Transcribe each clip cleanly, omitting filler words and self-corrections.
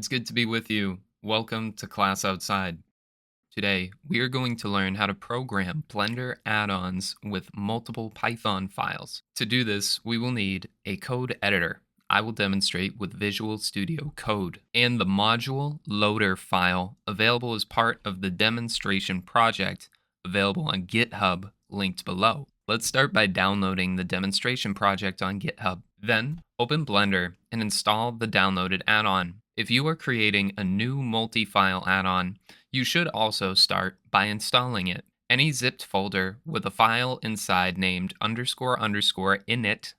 It's good to be with you. Welcome to Class Outside. Today, we are going to learn how to program Blender add-ons with multiple Python files. To do this, we will need a code editor. I will demonstrate with Visual Studio Code and the module loader file available as part of the demonstration project available on GitHub linked below. Let's start by downloading the demonstration project on GitHub. Then, open Blender and install the downloaded add-on. If you are creating a new multi-file add-on, you should also start by installing it. Any zipped folder with a file inside named __init___.py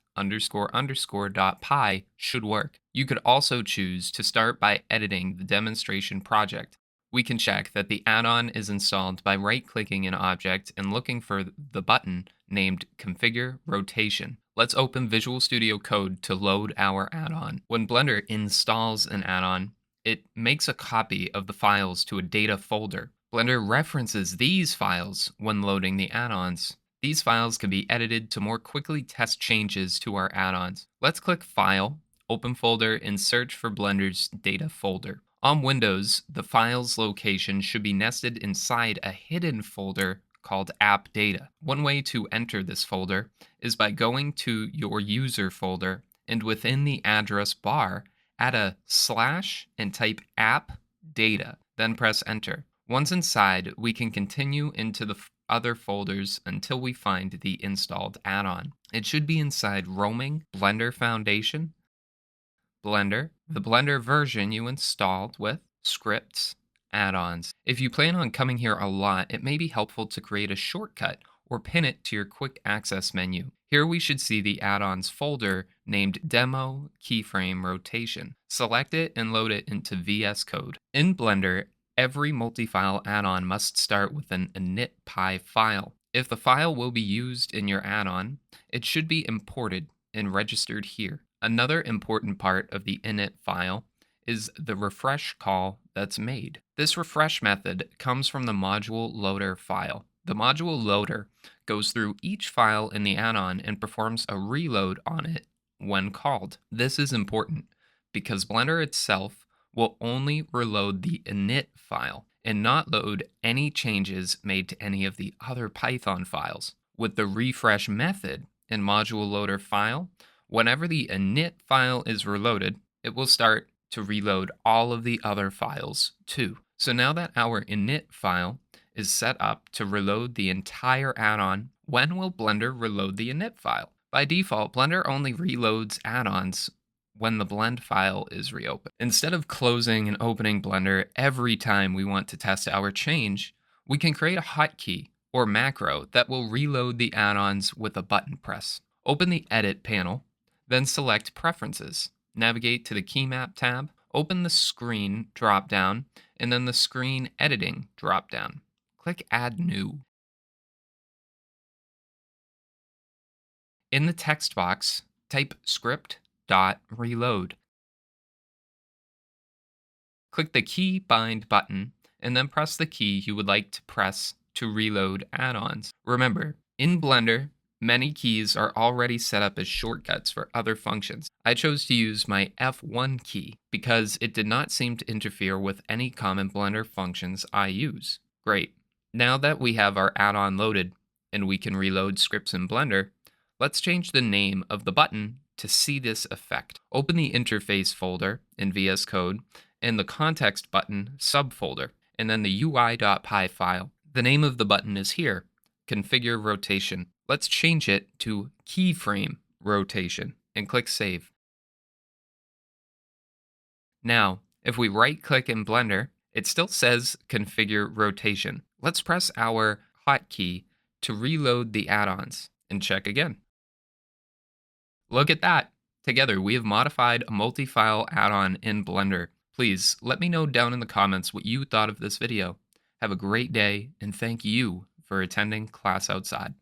should work. You could also choose to start by editing the demonstration project. We can check that the add-on is installed by right-clicking an object and looking for the button named Configure Rotation. Let's open Visual Studio Code to load our add-on. When Blender installs an add-on, it makes a copy of the files to a data folder. Blender references these files when loading the add-ons. These files can be edited to more quickly test changes to our add-ons. Let's click File, Open Folder, and search for Blender's data folder. On Windows, the file's location should be nested inside a hidden folder called App Data. One way to enter this folder is by going to your user folder and within the address bar, add a slash and type app data, then press enter. Once inside, we can continue into the other folders until we find the installed add-on. It should be inside Roaming, Blender Foundation, Blender, the Blender version you installed with, Scripts, Add-ons. If you plan on coming here a lot, it may be helpful to create a shortcut or pin it to your quick access menu. Here we should see the add-ons folder named Demo Keyframe Rotation. Select it and load it into VS Code. In Blender, every multi-file add-on must start with an init.py file. If the file will be used in your add-on, it should be imported and registered here. Another important part of the init file is the refresh call that's made. This refresh method comes from the module loader file. The module loader goes through each file in the add-on and performs a reload on it when called. This is important because Blender itself will only reload the init file and not load any changes made to any of the other Python files. With the refresh method in module loader file, whenever the init file is reloaded, it will start to reload all of the other files too. So now that our init file is set up to reload the entire add-on, when will Blender reload the init file? By default, Blender only reloads add-ons when the blend file is reopened. Instead of closing and opening Blender every time we want to test our change, we can create a hotkey or macro that will reload the add-ons with a button press. Open the Edit panel, then select Preferences. Navigate to the Key Map tab, open the Screen drop-down, and then the Screen Editing drop-down. Click Add New. In the text box, type script.reload. Click the Key Bind button, and then press the key you would like to press to reload add-ons. Remember, in Blender, many keys are already set up as shortcuts for other functions. I chose to use my F1 key because it did not seem to interfere with any common Blender functions I use. Great. Now that we have our add-on loaded and we can reload scripts in Blender, let's change the name of the button to see this effect. Open the interface folder in VS Code and the context button subfolder, and then the UI.py file. The name of the button is here, Configure Rotation. Let's change it to Keyframe Rotation and click Save. Now, if we right-click in Blender, it still says Configure Rotation. Let's press our hotkey to reload the add-ons and check again. Look at that! Together, we have modified a multi-file add-on in Blender. Please let me know down in the comments what you thought of this video. Have a great day, and thank you for attending Class Outside.